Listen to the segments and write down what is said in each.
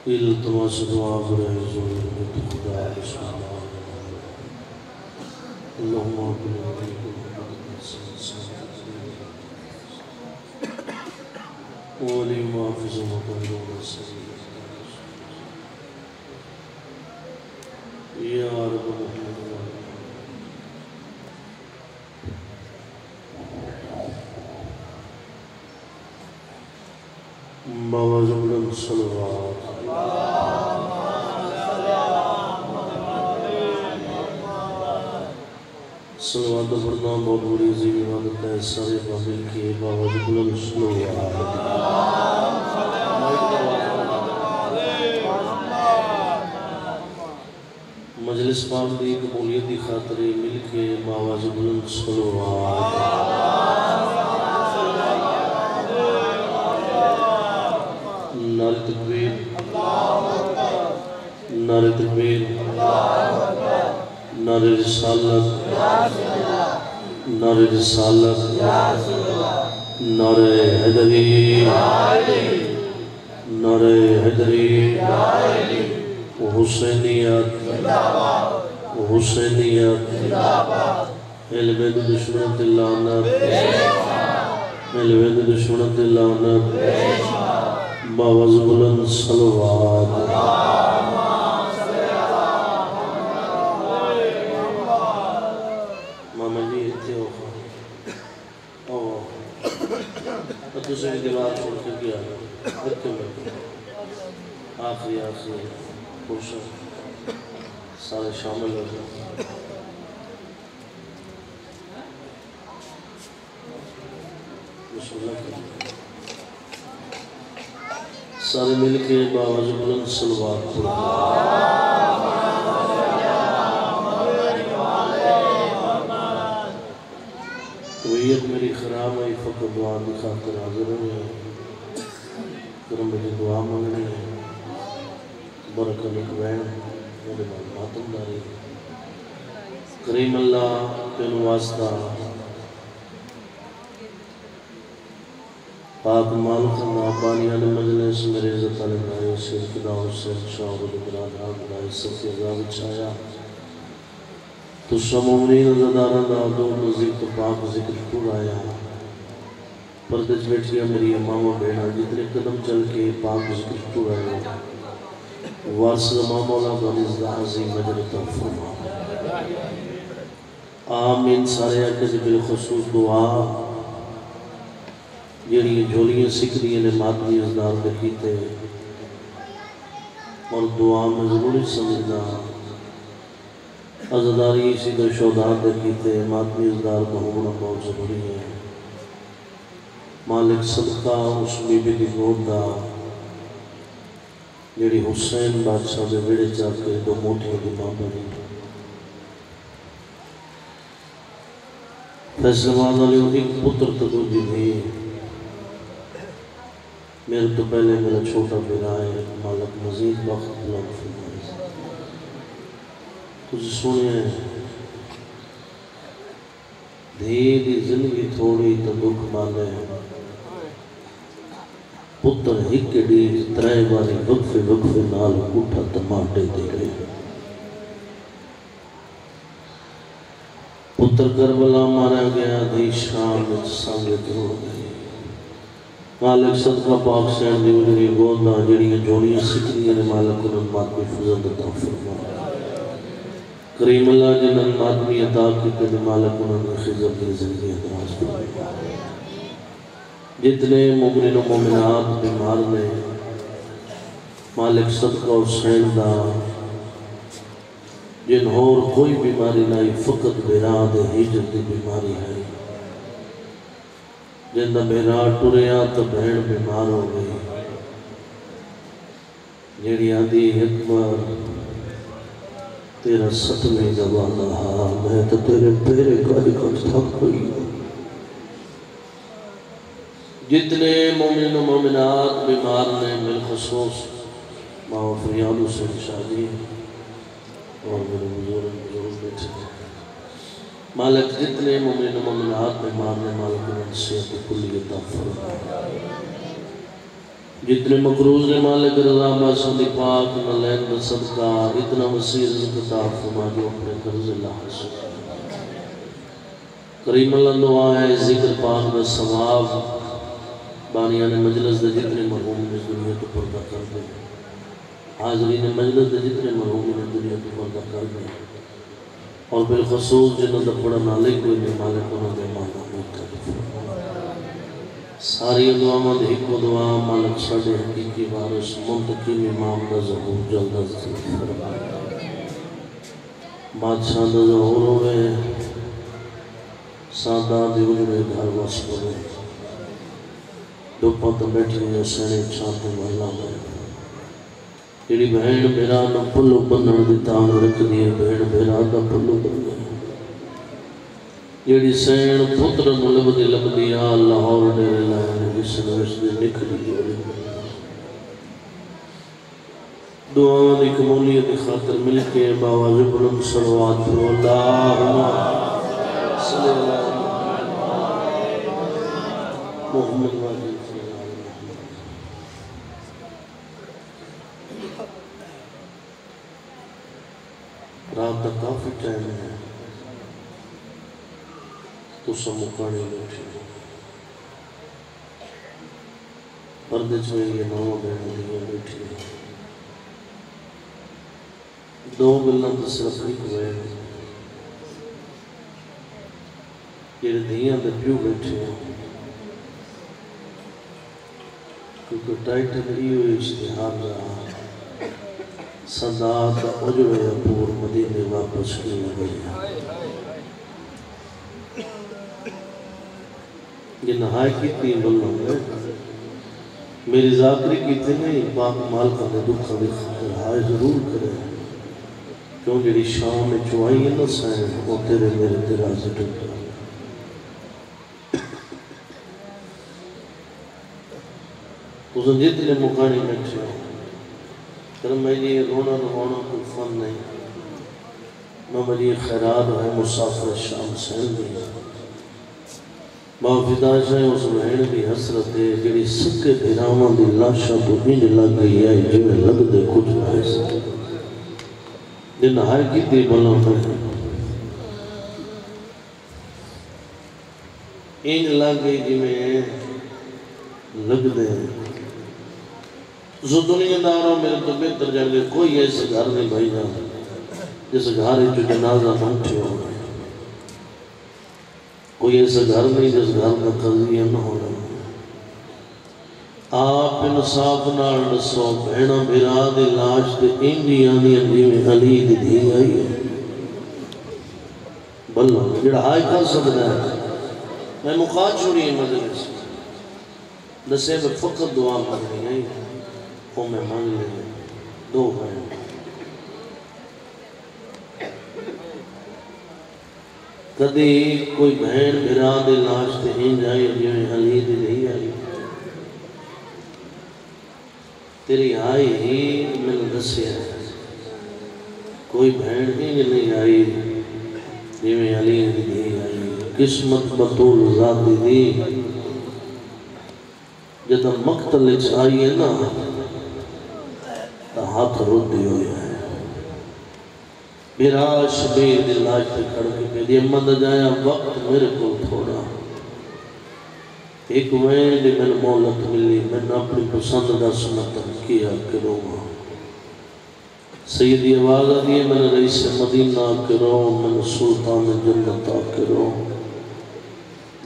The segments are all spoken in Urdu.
التماس دعا برائے ضرورت خدا بسم اللہ اللہم آقل ولی محافظ مقرر یا رب محمد باوز بلند صلوات صلوات پڑھنا بہت بڑی عظیم عبادت ہے سارے بابل کے باوز بلند صلوات مجلس پاک دی قبولیت دی خاطر مل کے باوز بلند صلوات نعرہ تکبیر نعرہ تکبیر نعرہ رسالت نعرہ رسالت نعرہ حیدری نعرہ حیدری حسینیت حسینیت علم دشمنت لعنت علم دشمنت لعنت باوز بلند صلوات ماما جی اتھے ہو تو سے بھی دیوار چھوڑ کے گیا اتھے میں آخری خوشن سارے شامل ہو جائے بسم اللہ کریں سارے مل کے باوز بلند صلوات طویت میری خراب ہے فقط دعا کی خاطر حاضر ہوئے کرم مجھے دعا مانگنی ہے برکہ نکوین میرے ماتم داری کریم اللہ تین واسطہ پاک مالک نابانیان مجلس میرے عزت علیہ آئے سید خدا حسین شاہ و دبران آگرائی صفی عذاب چھایا تو سمومنین زدارہ دادو ذکر پاک ذکر پور آیا پردج بیٹھیا میری امام و بینا جتنے قدم چل کے پاک ذکر پور آیا وارث امام مولا بنیز دا عظیم مجرد فرما آمین سارے اکز بالخصوص دعا جڑی جھولیاں سکھ دیئے نے مادنی ازدار دکھیتے اور دعا میں ضروری سمجھنا ازداری اسی در شودار دکھیتے مادنی ازدار بہونا بہت ضروری ہے مالک صدقہ اس بی بی دی گوندہ جڑی حسین بادشاہ دے بیڑے چاہ کے دو موٹی دی ماں بنی فیصلوان علیہ ایک پتر تو دی بھی میرے تو پہلے میرا چھوٹا بیرا ہے مالک مزید وقت بلند فرمائے کچھ سنے دھی زندگی تھوڑی تو دکھ مانے پتر ہک ڈیج ترائے باری وقفے نال اٹھا تماٹے دے رہے پتر کربلا مارا گیا دھی شام میں سانگے توڑ گئی مالک صدقہ پاک سین دی اجری گوندہ جڑیاں جوڑیاں سکھنیاں نے مالک انہوں مادمی فضل عطا فرما کریم اللہ جنہوں مادمی عطا کی تے مالک انہوں نے خضر کی زندگی دراز فرما جتنے مومنین و مومنات بیمار نے مالک صدقہ حسین دا جنہور کوئی بیماری نہیں فقط بیراد ہجر دی بیماری ہے جندہ میرا ٹوریا تو بہن بیمار ہو گئی جیڑی آدھی حکمت تیرا ستمیں جوانا ہاں میں تو تیرے پیرے گاڑی کچھ تھک گئی جتنے مومن و مومنات بیمار نے بالخصوص ماں و فریاد حسین شادی اور میرے بزرگ بیٹھے مالک جتنے مومن و مومنات بیمار نے مالک انہوں صحت کلی عطا فرما جتنے مقروض نے مالک رضا باسم دی پاک نلین دا صدقہ اتنا وسیع رزق عطا فرما جو اپنے قرض اللہ حسن کریم اللہ دعا ہے ذکر پاک دا ثواب بانیان مجلس دا جتنے مرحوم نے دنیا تو پردہ کر دیں حاضرین مجلس دا جتنے مرحوم نے دنیا تو پردہ کر دیں اور بالخصوص جنہوں دا پڑا نالے کوئی نہیں مالک انہوں نے مانا موت کر ساری دعا مند حکم دعا مالک ساڑھے حقیقی وارث منتقیم امام دا ظہور جلد از فرما بادشاہ دا ظہور ہوئے سادہ دی اجڑے گھر وس پڑے دو پت بیٹھے ہیں سینے چھاتے والا میں جیڑی بہن بھیرا دا پلو بندن دی تان رکھ دیئے بہن بھیرا دا پلو بندن جیڑی سین پتر نلب دی لب دیا لاہور ڈیرے لائن جس نوش دی نکلی جوڑی دعا دی قبولیت خاطر مل کے باواز بلند صلوات پر اللہم صلی اللہ محمد واجب رات تک کافی ٹائم ہے تو سب مکانے بیٹھے پردے چھوئے یہ نو بہنوں بیٹھے دو گلوں تو صرف ایک ہوئے یہ دیاں دے پیو بیٹھے کیونکہ ٹائٹل ہی ہوئے اشتہار رہا صدات اجڑے پور مدینے واپس کی لگئی یہ نہائی کی تین بلوں میں میری ذاکری کی تین نہیں پاک مال کا دے دکھا دے خطر ضرور کرے کیوں جیڑی شام میں چوائی ہے نا سائن وہ تیرے میرے تیرا سے ٹکتا اس نے جتنے مکانی میں چھو کہ میں یہ رونا نوانا کوئی فن نہیں میں مجھے خیرات ہے مسافر شام سین بھی باوفدہ شاہ اس بہن بھی حسرت ہے جڑی سکے پیرامان دی لاشا تو انج لگ گئی ہے جو لگ دے کچھ ایسا دن نہائی کی تی بلا میں انج لگ گئی جی میں لگ دے زو دنیا داروں میرے تو بہتر جائے کوئی ایسے گھر نہیں بھائی جانا جیسے گھر جو جنازہ منٹھے ہو گئے کوئی ایسا گھر نہیں جس گھر کا قضیہ نہ ہو رہا آپ انصاف نال نسو بہنا بھرا دے لاش دے انجی آنی انجی میں علی دی دی آئی ہے بلو جڑا آئی کر سکتا ہے میں مقاد چھوڑی ہے مدرس نسے میں فقط دعا مانگنی نہیں وہ میں مانگ لیں دو بہن کدی کوئی بہن بھرا دے لاش تے ہی جائے جویں علی دی نہیں آئی تیری آئی ہی میں دسیا کوئی بہن ہی نہیں آئی جویں علی دی نہیں آئی قسمت بطول ذاتی دی جدہ مقتل آئی ہے نا ہاتھ رد دی ہوئی ہے میرا شبیر دلاج پہ کھڑ کے پہ دی امد جایا وقت میرے کو تھوڑا ایک وین دی میں مولت ملی میں نے اپنی پسند دا سنتر کیا کروں گا سیدی آواز آدھی میں نے رئیس مدینہ کروں میں نے سلطان جنتا کروں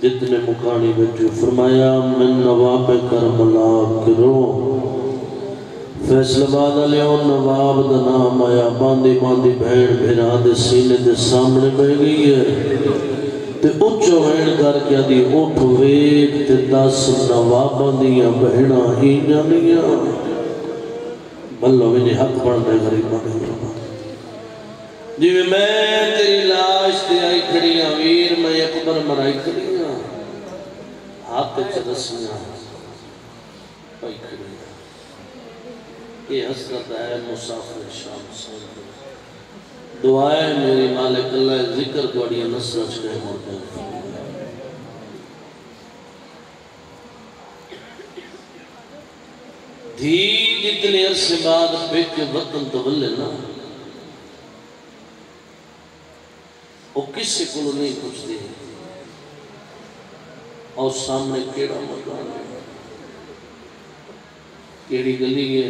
جتنے مکانی بیٹھے فرمایا میں نواب کربلا کروں فیصلہ بعد علیہ نواب دا نام آیا باندی باندی بھین بھیرا دے سینے دے سامنے بہ گئی ہے تے اچھو بھین کر کے دی اٹھ ویک تے 10 نواباں دیا بہنا ہی جانیا بلو میں حق پڑھ دے غریباں دے جی میں تیری لاش تے آئی کھڑیاں ویر میں اکبر مرائی کھڑیاں ہاتھ چرسیاں آئی کھڑیاں یہ حسرت ہے مسافر شام سن دعائیں میری مالک اللہ ذکر کوڑی نصر چکے ہوتے ہیں دھی جتنے عرصے بعد بیک وطن تولے نا وہ کسی کو نہیں پوچھتی اور سامنے کیڑا مکان ہے کیڑی گلی ہے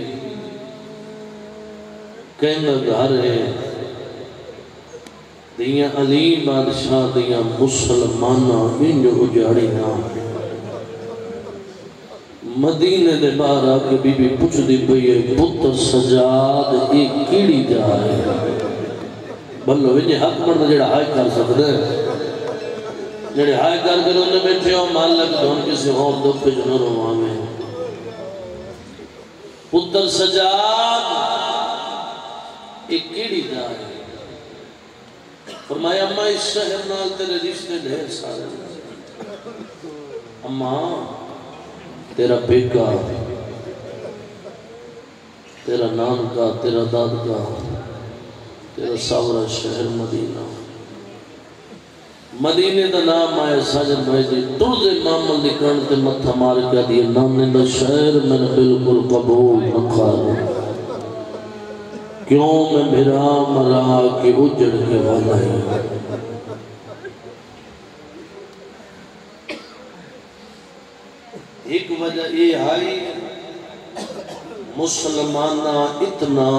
کہنا گھر ہے دیاں علی بادشاہ دیاں مسلمانہ انج اجاڑی نہ مدینے دے باہر آکے بی بی پوچھ دی پئی ہے پتر سجاد ایک کیڑی جائے بلو وجہ حق مرد جڑا ہائے کر سکتے ہیں جڑے ہائے کر کے انہیں بیٹھے ہو مالک دون کسی اور دو پہ جو نہ رواں میں پتر سجاد ایک کیڑی جائے فرمایا اماں اس شہر نال تیرے رشتے ڈھیر سارے اماں تیرا بیکا تیرا نام کا تیرا داد کا تیرا ساورا شہر مدینہ مدینے دا نام آئے ساجد بھائی دی ترد معامل دی کرنتے متھا مار کیا دیئے نامنے دا شہر میں نے بالکل قبول نکھا دوں کیوں میں بھرا مرا کے اجڑ کے والا ہے ایک وجہ یہ آئی مسلمانہ اتنا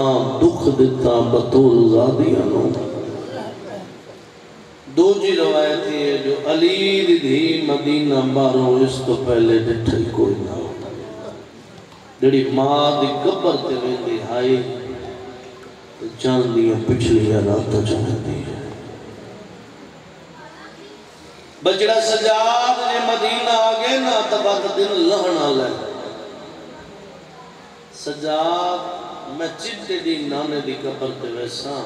دکھ دیتا بطول زادیانوں دو جی روایت ہے جو علی دی مدینہ باروں اس تو پہلے ڈٹھائی کوئی نہ ہوتا جڑی ماں دی قبر تے ویندی آئی جان دیا پچھلی رات جان دیا بچڑا سجاد نے مدینہ آگے نا تباک دن لہنا لے سجاد میں چٹے دی نانے دی قبر تے ویسا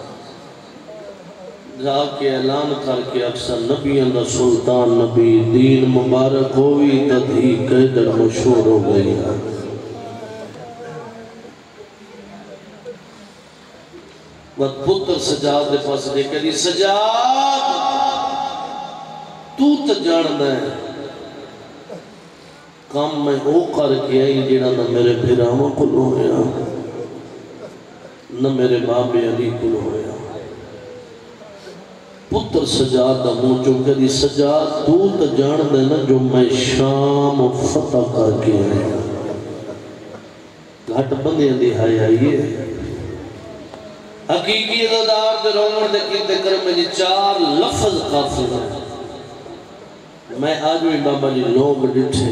جا کے اعلان کر کے اکثر نبی اندر سلطان نبی دین مبارک ہوئی تدھی قیدر مشہور ہو گئی ہے وقت پتر سجاد دے پاس دیکھے دی سجاد تو جاندہ ہے کام میں او کر کے آئی جیڑا نہ میرے بھیراما کل ہویا نہ میرے باب علی کل ہویا پتر سجاد دا منہ چونکہ دی سجاد تو جاندہ ہے نا جو میں شام فتح کر کے آئی گھٹ بندیاں دی ہائی آئیے حقیقی عددار دے رومن دے کیتے کرم میں جی 4 لفظ قافل ہے میں آج بھی بابا جی لوگ ڈٹھے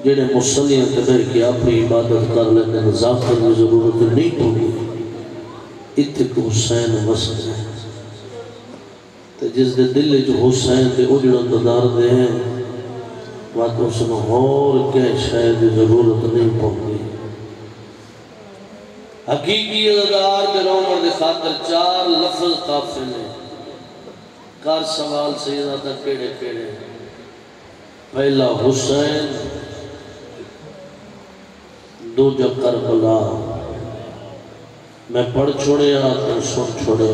جنہیں مسلیاں قدر کی اپنی عبادت کر لیتے ہیں ذاکر میں ضرورت نہیں پڑی اتک حسین وسط ہے جس دے دل جو حسین دے اجڑا تدار دے ہیں وہاں تو اس میں اور کہیں شاید ضرورت نہیں پڑی حقیقی عددار دے رومر دے خاطر 4 لفظ قافل ہیں کار سوال سیدہ تھا کیڑے کیڑے پہلا حسین دو جا کربلا میں پڑھ چھوڑے تو سن چھوڑے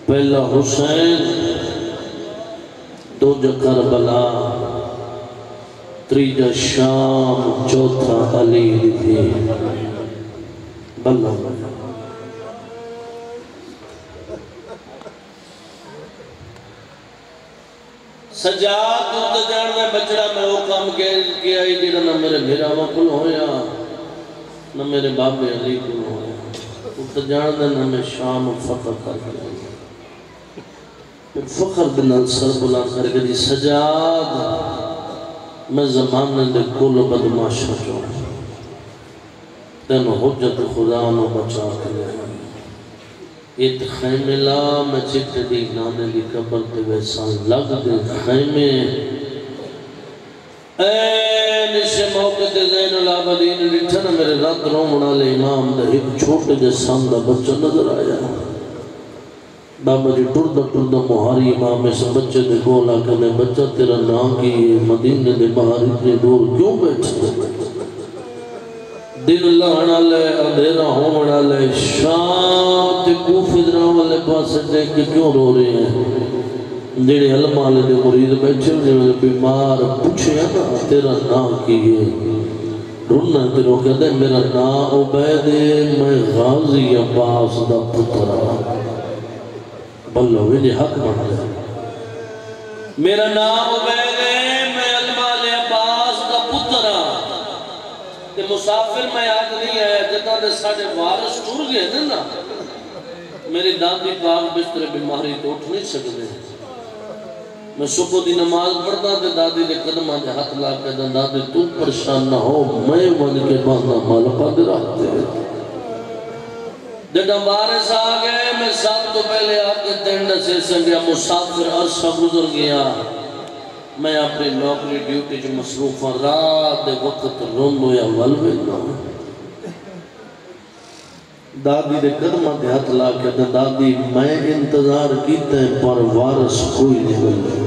پہلا حسین دو جا کربلا تریجا شام چوتھا علی دی بلہ سجاد تو جاننا بچڑا میں وہ کام کیا آئی جیڑا نہ میرے بھیراما کل ہویا نہ میرے باب علی کل ہویا تو جاننا نہ میں شام فتح کر کے فخر بن سر بلا کر کے دی سجاد میں زمانے دے کل بدماشا چاہوں تینو حجت خدا نو بچا کے لے ایت خیمے لا میں چکتے دی نانے دی قبر تے ویسا لگ دے خیمے این اسے موقع تے زین العابدین لٹھنا میرے رات رومنا لے امام دے ایک چھوٹے جے ساندہ بچہ نظر آیا بابا جی ٹردہ مہاری امام اس بچے دے گولا کہنے بچہ تیرا نا کی مدینے دے باہر اتنے دور کیوں بیٹھتے دن لہنا لے اندھیرا ہونا لے شام تے کوفدرہ والے پاس دیکھ کے کیوں رو رہے ہیں جیڑے علماء لے دے مرید بیٹھے ہوئے بیمار پوچھے نا تیرا نا کیے رونا تیرو کہتا ہے میرا نام عبید میں غازی عباس دا پترا بلو ویلی حق بن گیا میرا نام عبید میں المال عباس دا پترا کہ مسافر میں یاد نہیں ہے جتا دے ساڑھے وارس ٹور گئے نا میری دادی پاک بستر بیماری تو اٹھ نہیں سکتے میں صبح دی نماز پڑھتا تے دادی دے قدمہ دے ہاتھ لا کے دادی تو پریشان نہ ہو میں ون کے باندھا مالکہ دے رہتے جب وارث آ گئے میں سب تو پہلے آپ کے تینڈ سے سنگیا مسافر عرصہ گزر گیا میں اپنی نوکری ڈیوٹی جو مصروف ہوں رات دے وقت روندو یا ولوے نہ دادی دے قدمہ دے ہاتھ لا کے دادی میں انتظار کیتے ہیں پر وارث کوئی نہیں ملے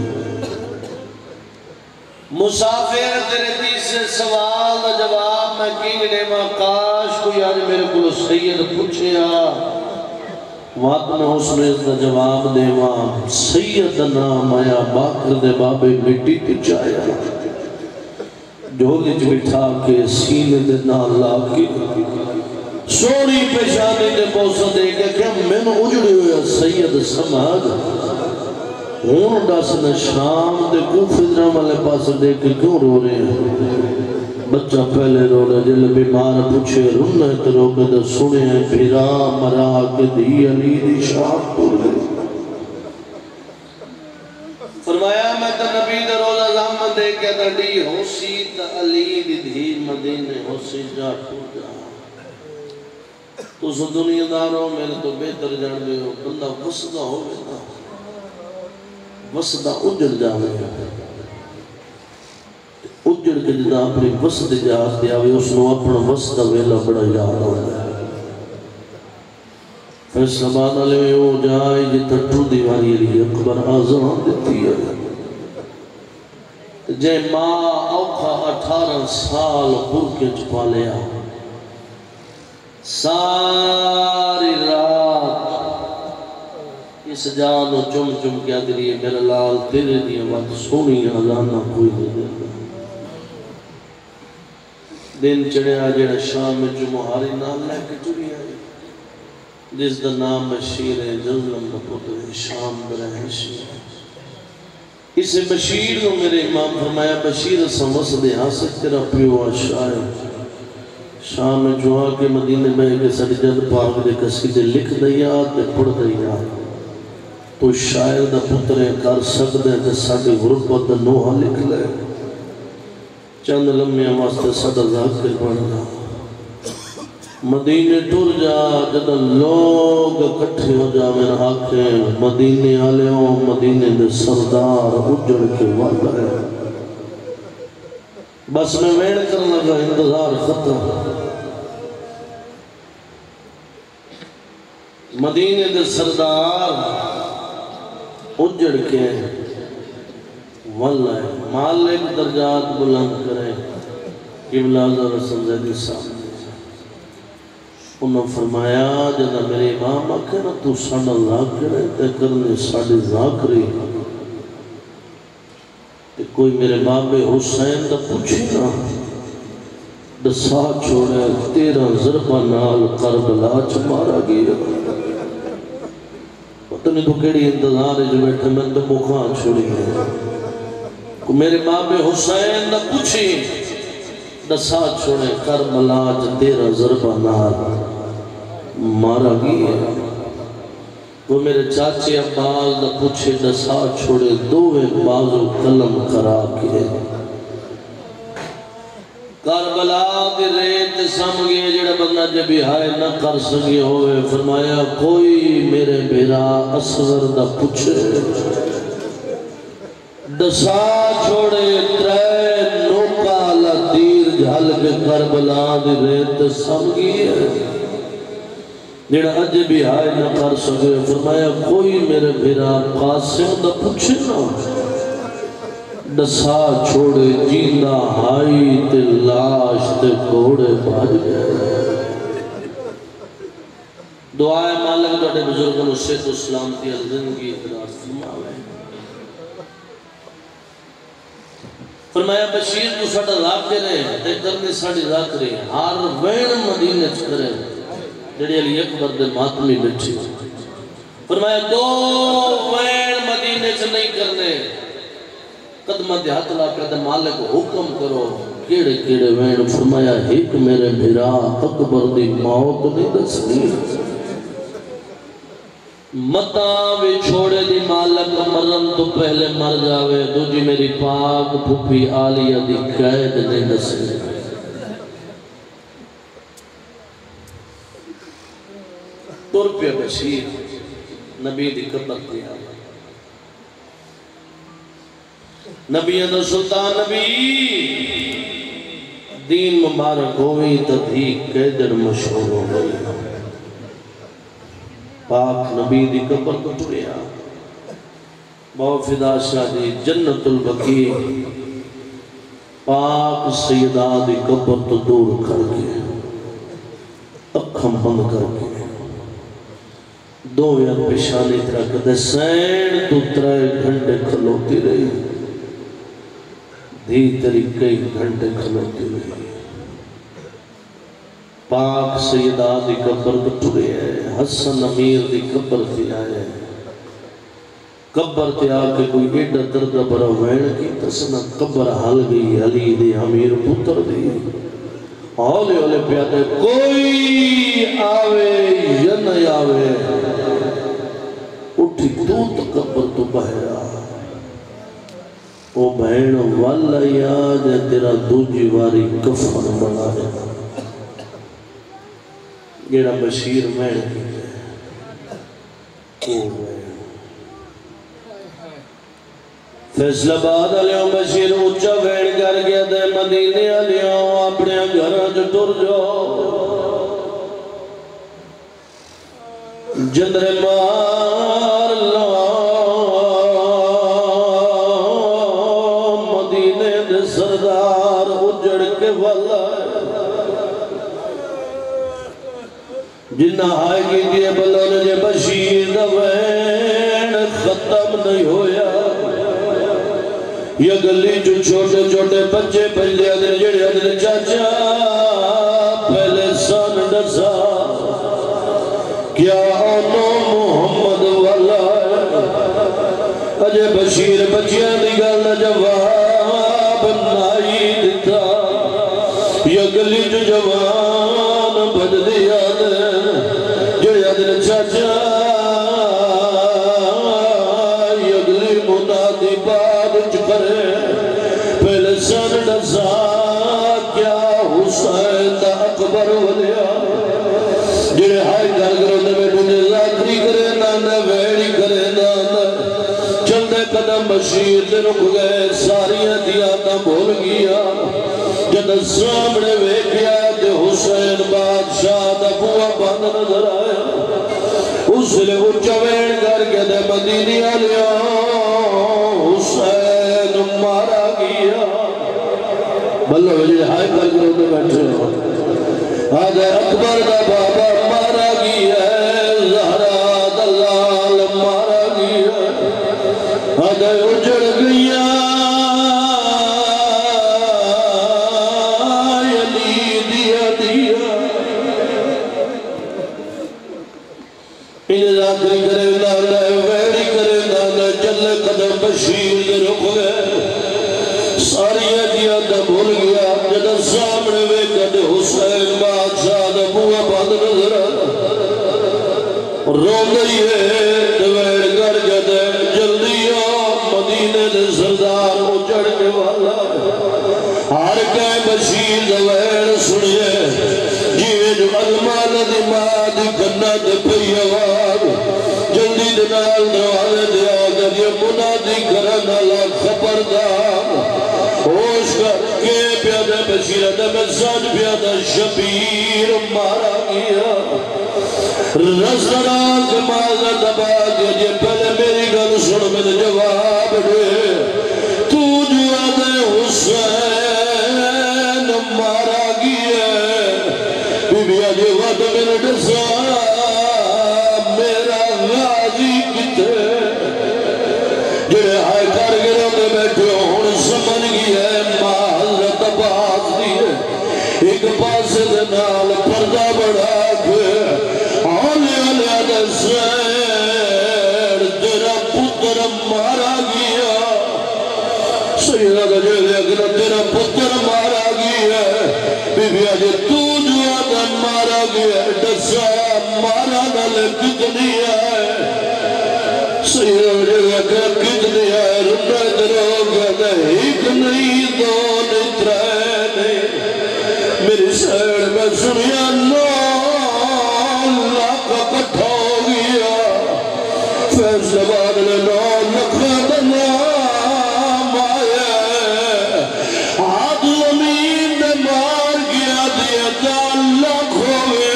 مسافر تیرے تیسرے سوال دا جواب میں کینگنے ماں کاش کوئی آج میرے کو سید پوچھے وات میں حسن اس دا جواب دے ماں سید نام آیا باکر دے بابے مٹی پچایا جھولی جو بٹھا کے سینے دے نال لا کے سوری پیشانی دے پوسا دے کہ میں نے اجڑے ہویا سید سماج ہون داسنا شام دے کوفی درام والے پاس دے کے کیوں رو رہے ہیں بچہ پہلے رو رہے جل بیمار پوچھے رونا ہے تو رو کے در سنے ہیں بھیرا مرا کے دی علی دی شام تو رہے فرمایا میں تا نبی دے روزہ زامن دے کے در دی حسی تا علی دی دھی مدینے حسی جا تو جا تو سو دنیا داروں میرے تو بہتر جان دے ہو بندہ وسدہ ہو گئے نا وسدہ اجڑ جاوے اجڑ کے جدا اپنی وسد جات دیا ہوئے اس نے اپنا وسدہ ویلا بڑا یاد ہو گیا فیصلہ بات علیہ ہو جائے جی تٹھو دیواری علی اکبر آزان دیتی ہے جے ماں اوکھا 18 سال برکے چپا لیا ساری رات اس جانو چم چم کیا دلیے میرا لال تیرے دیئے بات سونی آزانا کوئی نہیں دیتا دن چڑھے آجڑا شام میں جو مہاری نام لے کے چڑھی آئی جس دا نام بشیر ہے جزلم دا پتر شام برہ شیر اسے بشیر نو میرے امام فرمایا بشیر سمس دے حاصل تیرا پیوا شاید شام میں جو آکے مدینے میں کے سجد پاک دے قصیدے لکھ دیا تے پڑھ دیا تو شاعر دا پترے کر سکدے تے ساڑھے غربت دا نوحہ لکھ لے چند لمحے واسطے صدا ذاکر بڑھنا مدینے ٹر جا جدا لوگ اکٹھے ہو جا میں آکھیں مدینے آلے ہوں مدینے دے سردار اجڑ کے وعدہ ہے بس میں ویڑ کرنا کا انتظار ختم مدینے دے سردار اجڑ کے واللہ مالک درجات بلند کریں قبلہ حضرت رسول زیدی صاحب انہوں فرمایا جدا میرے امام آکھے نا تو ساڑھا ذاکرے تے کرنے ساڑھے ذاکرے کوئی میرے باب حسین دا پوچھے نا دسا چھوڑے 13 ضربہ نال کربلا چ مارا گیا پتہ نہیں تو کیڑی انتظار ہے جو بیٹھے میں تو مخان چھوڑی ہے کوئی میرے باب حسین دا پوچھے دسا چھوڑے کربلا چ 13 ضربہ نال مارا گیا وہ میرے چاچے عباس دا پوچھے دسا چھوڑے دووے بازو قلم کرا کے کربلا دی ریت سم گئے جڑا بندہ جبی ہائے نہ کر سکے ہوئے فرمایا کوئی میرے بیرا اصغر دا پوچھے دسا چھوڑے 3 نوکا لدیر جھل کے کربلا دی ریت سم گئے جڑا اج بھی آئے نہ کر سکے فرمایا کوئی میرے بھیرا قاسم دا پوچھے نا دسا چھوڑے جیندہ ہائی تے لاش تے گھوڑے بھاج گئے دعائے مالک دوڑے بزرگوں نے صحت و سلامتی زندگی دراز فرماوے فرمایا بشیر تو ساڑھا ذاکر ہے تے کرنے ساڑھی ذاکر ہے ہر وین مدینہ چکرے جڑی علی اکبر دے ماتمی بچی فرمایا دو وین مدینہ چ نہیں کرنے قدمہ دے ہاتھ لا کے مالک حکم کرو کیڑے کیڑے وین فرمایا ایک میرے بھرا اکبر دی موت نہیں دسنی متا بھی چھوڑے دی مالک مرن تو پہلے مر جاوے دو جی میری پاک پھوپھی آلیہ دی قید نہیں دسنی تر پہ بشیر نبی دی قبر دیا نبی اندر سلطان نبی دین مبارک ہوئی تدھیق قیدر مشہور ہو گئی پاک نبی دی قبر تو ٹریا بہت فدا شادی جنت البقیع پاک سیدہ دی قبر تو دور کر کے اکھم بند کر کے دو یا پیشانی ترک دے سین تو 3 گھنٹے کھلوتی رہی دھی تری کئی گھنٹے کھلوتی رہی پاک سیدہ دی قبر تو ٹرے ہے حسن امیر دی قبر تھی آئے قبر تے آکے کوئی ایڈا درد برا وین کی تسنا قبر حل گئی علی دی امیر پتر دی اولے اولے پیادے کوئی آوے یا نہیں آوے اٹھی دوت قبر تو بہرا او بہن والا یاد ہے تیرا دوجی واری کفن بنا ہے جیڑا بشیر میں فیصلہ بعد علیوں بشیر اچھا وین کر گیا دے مدینے علیوں اپنے گھر جو ٹر جاؤ جندر مار لو مدینے دے سردار اجڑ کے والا جنہ آئے گی دیئے بلون جے بشیر دا وین ختم نہیں ہویا یا گلی جو چھوٹے چھوٹے بچے پہلے ادھر جڑے ادھر چاچا پہلے سان ڈسا کیا آنو محمد والا اجے بشیر بچیاں نگل جواب نائی دیتا یا گلی جو جوان بج دیا جڑے ادھر چاچا یا گلی منادی بعد چکرے پہلے سن ڈسا کیا حسین دا اکبر ولیا جڑے ہائی کر کرو نمیں ڈھونڈے ذاکری کرے نانا ویڑی کرے نانا چلنے قدم بشیر دے رک گئے ساریاں دیاتا بھول گیا جب سامنے ویکیا دے حسین بادشاہ دا بوا بند نظر آیا اس لئے وہ چوین کر کے دے مدینی علیہ حسین مارا گیا بلو وجہ ہائی کر کرو دے بیٹھے آج اکبر دا بابا مارا گیا زہرا دلال مارا گیا آج اجڑ گیا علی دیا دیا انہیں ذاکری کرے نانا ویڑی کرے نانا چلے قدم بشیر دے رک گئے ساری دیا دا بھول گیا جدہ سامنے ویکت حسین بادشاہ دا بوا بند نظر رو گئی ہے دویر کر جدہ جلدی مدینے دے سردار اجڑ کے والا ہر کہیں بشیر دویر سنیے جیوے جو علمان دی ماد کنہ دے پی آواز جلدی دنال دروازے دے آگر یہ منادی کرنا لا خبردار ہوش کر کے پیادہ بشیرت میں سج پیادہ شبیر مارا گیا رسران کے مازہ دبا دیجئے پہلے میری گل سن میں جواب دے تو جو آدھے حسین مارا گیا بی بی آجے وقت میں ڈسا میرا غازی کتے جڑے ہائے کر گروں میں بیٹھے ہون سمن گیا ہے نال پردہ بڑھا کے آلے آلے دسیر تیرا پتر مارا گیا سیدہ دا جیلے اگنا تیرا پتر مارا گیا بی بی آجے تو جو آدم مارا گیا دسا مارا نالے کتنی آئے سیدہ دا جیلے اگنا کتنی آئے رنہ دروگ ایک نہیں دو نترائے میری سیڑ میں سنیا نو اللہ کا کٹھا ہو گیا فیض آباد نے نو لکھا نام آیا ہاتھ زمین میں مار گیا دیا تعلق ہوئے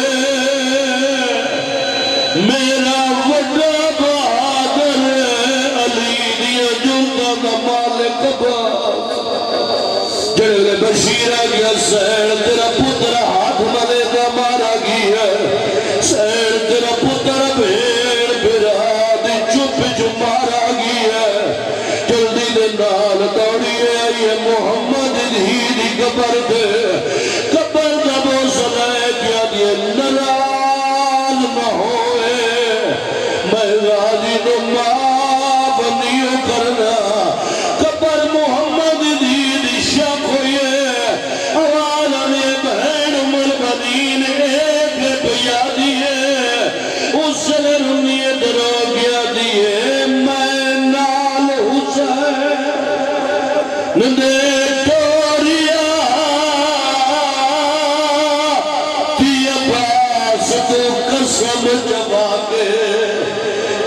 میرا وڈا بہادر علی دیا جنتا دا مالک باز جڑے بشیرہ گیا سیر تیرا پتر ہاتھ مدے دا مارا گیا سیر تیرا پتر بھیڑ بھرا دی چپ جو مارا گیا جلدی دے نال دوڑی آئیے محمد دی قبر دے قبر دا بوسلے کیا دیے نراز نہ ہوئے میں غازی نو معاف نہیں کرنا قبر محمد دی شک ہوئے آوالا نے بہن عمر مدین ایک بیا دیئے اس نے رنی درو گیا دیئے میں نال حسین دے ٹوریا تیا پاس تو قسم جبا کے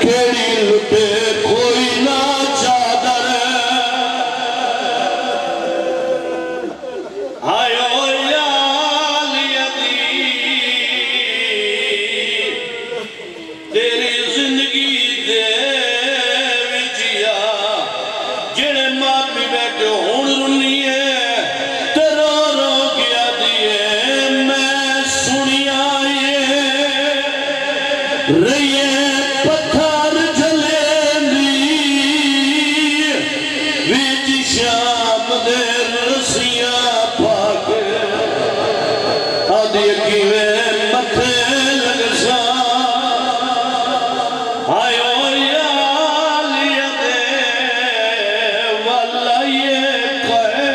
کھیڑی لٹے کوئی نہ چادر تیری زندگی دے وچیا جڑے ماں پی بیٹھے ہون رنی ہے تیرا رو گیا دیئے میں سنیا یہ رہیے پتھر جلے لی ویچ شام دے رسیاں پاکے آدھی کیوے متھے لگسا آئیو یا لیا دے والا یہ کہے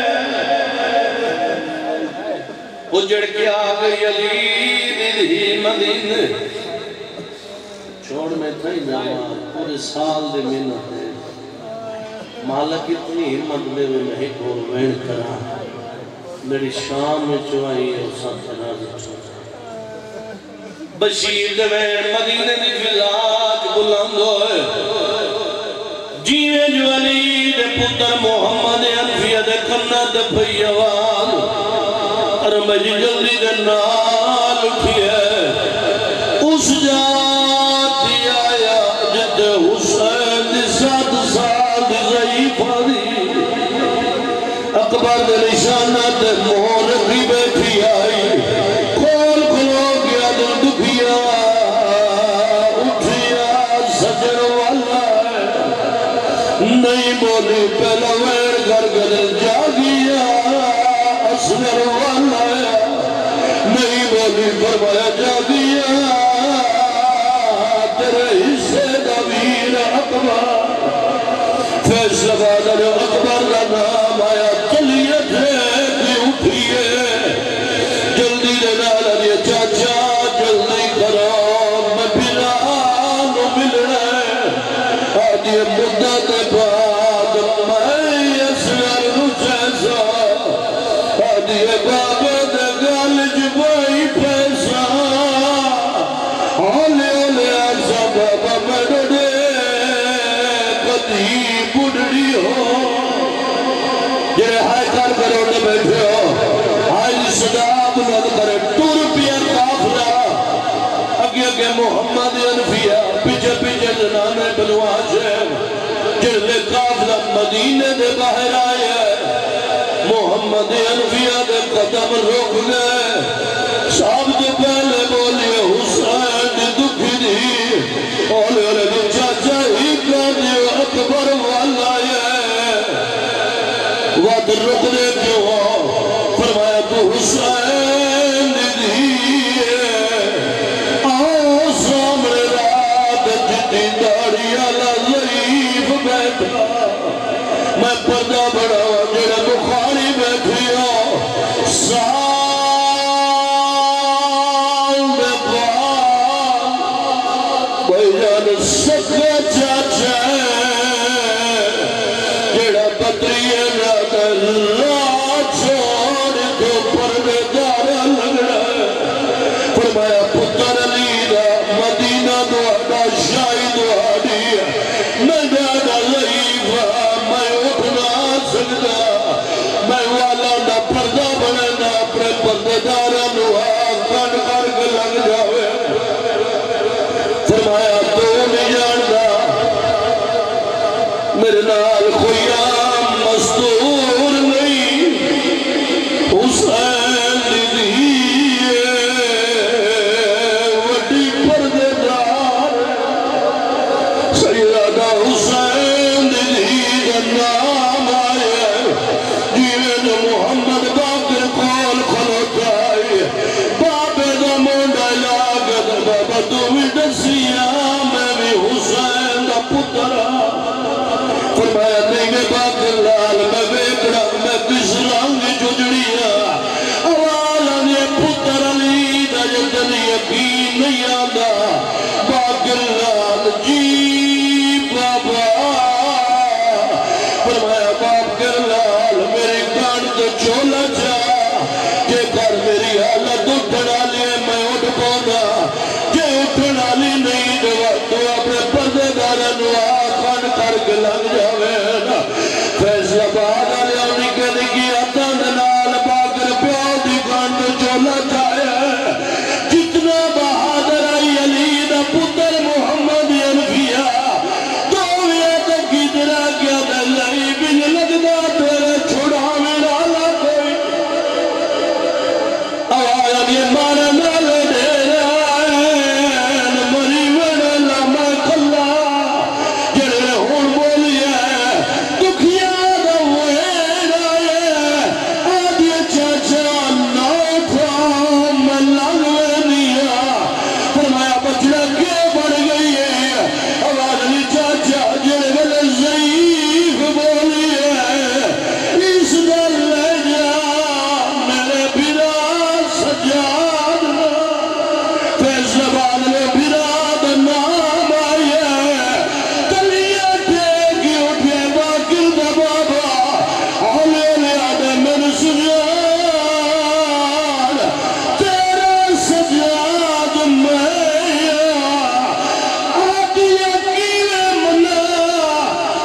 اجڑ کے آگئی علی دی مدینہ چھوڑ میں تھا ہی جاما پورے سال دے محنت ہے مالک اتنی ہمت دے میں ایک اور وین کرا میری شام میں چوائی ہے اس ساتھ نازل چھوڑا بشیر دے وین مدینہ دی فضاج بلند ہوئے جیوے جو علی دے پتر محمد انفیہ دے کنہ دے پھیوان ارمج جلدی دے نال اٹھئے اس جاتی آیا جد حسین دی 7 سال دی ضعیفہ دی اکبر دے نشانہ دے مہر بھی بیٹھی آئی کھول کھلو گیا دل دکھیا اٹھیا سجر والا نہیں بولی پہلا ویر گھر گھر جا گیا اصغر والا نہیں بولی فرمایا جا گیا تیرے حصے دا ویر اکبر فیصلہ بادر اکبر کا نام آیا چلیے تھے کہ اٹھئیے جلدی دینا لگے چاچا جلدی کرو میں بلال مل رہے آدھی مدت بعد میں اصغر جیسا آدھی بابد گالج بائی پیسا آلے آلے آسا بابا میں ڈڑے کدھی بڑھڑی ہو جنہیں ہائے کار کرو نے بیٹھے ہو ہائے صدا بلند کرے ٹور پیا کافلہ اگے اگے محمد انفیہ پیچھے پیچھے جنانے بنو ہاشم جنہیں کافلہ مدینے دے باہر آئے محمد انفیہ دے قدم روک گئے صاحب دے پہلے بولیے حسین دکھی دی اولے اولے دے چاچا ہی کا دیو اکبر والا وعد رکھ دے کیوں فرمایا تو حسین دی پردہ بڑھاوا جڑا بخاری بیٹھی ہو سال میں پاک بھائی جان سکے چاچا جڑا بدری نادر راہ چھوڑ کو پردے دارا لگڑا فرمایا پتر علی دا مدینہ دوڑا شاہی دوڑی میں دادا ضعیفہ میں اٹھنا سکتا میں والا نہ پردہ بننا اپنے پردے دارا نوہا کن کر کے لگ جاوے فرمایا تو نہیں جاندا میرے نال کوئی عام مستور نہیں حسین دیئے وڈی پردے دار سیدہ حسین دیئے نام آئے جیویں محمد باقر کول کھلوتا ہے بابے دا مونڈا لاغت بابا تو بھی دسیا میں بھی حسین دا پترا فرمایا نہیں میں باقر لال میں بیکڑا میں کس رنگ جڑیا اوالا نے پتر علی دا جدن یقین نہیں آدھا باقر لال جی بابا فرمایا باقر لال میری کان تو چولا جا کہ کر میری حالت اٹھنا لے میں اٹھ پونا کہ اٹھنا لی نہیں تو اپنے پردے دارن آخان کر کے لگ جاوے نا فیصلہ باد آلے آنی کے لگی آتان نال باقر پیو دی کان تو چولا جائے جتنا بہادر آئی علی دا پتر محمد انفیاء تو یہ تو کدرا کیا دلائی بن لگدا تیرے چھوڑا میرا لا کوئی آیا یہ مارا نالے دیرے آئین مری وڑے لامہ کھلا جڑے ہون بولی ہے دکھیا دا وین آئے آدھی چاچا نہ اٹھا میں لگوے نیا فرمایا بچڑا کے بڑھ گئی ہے آواز علی چاچا جڑے ویلے ضعیف بولی ہے اس دل لے جا میرے بھرا سجاد نا فیصلہ باد میں بھرا دا نام آئے کلیہ ٹیکی اٹھے باقر دا بابا آلے لیا دے میرے سجاد تیرا سجاد میں آدھی یقیوے منا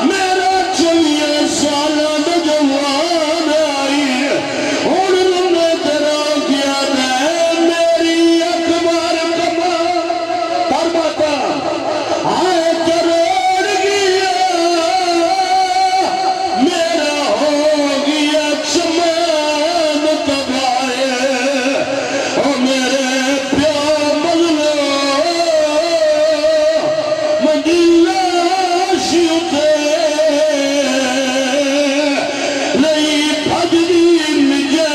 میرا چوئیے سالہ دا جوان آئی اور نے تیرا کیا دے میری اکبر کما تربتا آئے کروڑ گیا میرا ہو گیا چمان تبائے او میرے پیو مظلو مدلہ شیوتے نہیں بھجدی مجا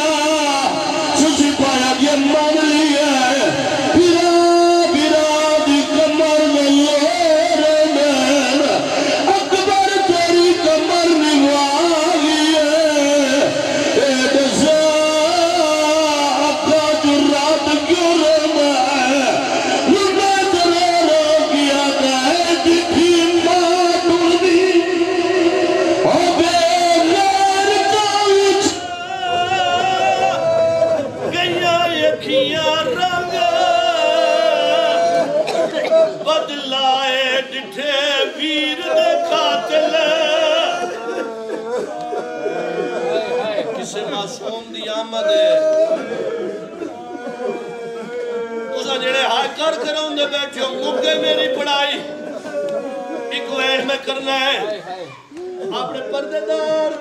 سسی پایا یہ مان لیا ہے بھرا دی کمر نلور مین اکبر تیری کمر نواگی ہے اے دزا اکا جو رات کیوں رہنا ہے لنگا ترہ رو کیا دائے جتھی ماں ٹوڑ دی او بے غیر کاوچ گیا یکھیاں رنگ بدلائے ڈٹھے ویر دے قاتل کسے معصوم دی آمد ہے اسا جڑے ہائی کر کروں دے بیٹھے ہوں مکے میری پڑھائی ایک وین میں کرنا ہے اپنے پردے دار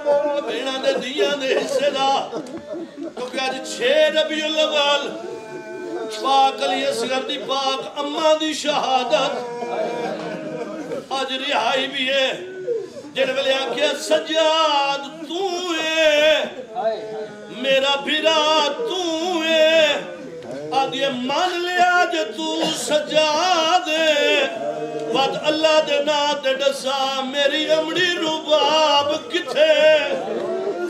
بھیڑا دے دیا دے حصے دا کیونکہ آج 6 ربیع الاول پاک علی اصغر دی پاک اماں دی شہادت آج رہائی بھی ہے جڑے ویلے آکھیا سجاد تو ہے میرا بھرا تو ہے آدھے مان لیا جے تو سجاد ہے بات اللہ دے نات ڈسا میری امڑی رباب کتھے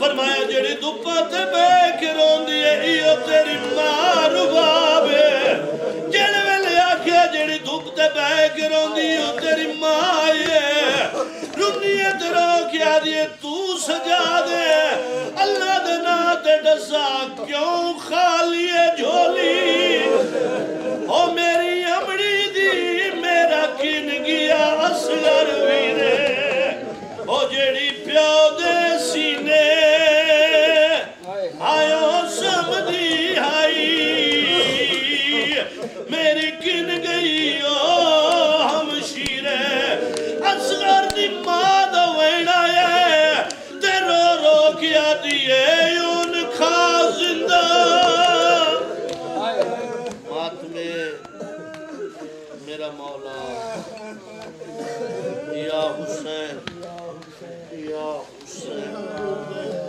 فرمایا جڑی دپا تے بے کے روندی ہے ایو تیری ماں رباب ہے جڑے ویلے آکھیا جڑی دپ تے بے کے روندی ایو تیری ماں ہے رنیے تے رو کیا دیے تو سجا دے اللہ دے نات ڈسا کیوں خالی ہے جھولی او میری امڑی دی میرا کن گیا اصغر ویرے او جیڑی پیو دے سینے آیو سمدھی آئی میری کن گئی او ہمشیرے اصغر دی ماں دا ویڑا ہے تے رو رو کیا دیئے یون کھا زندہ میرا مولا یا حسین یا حسین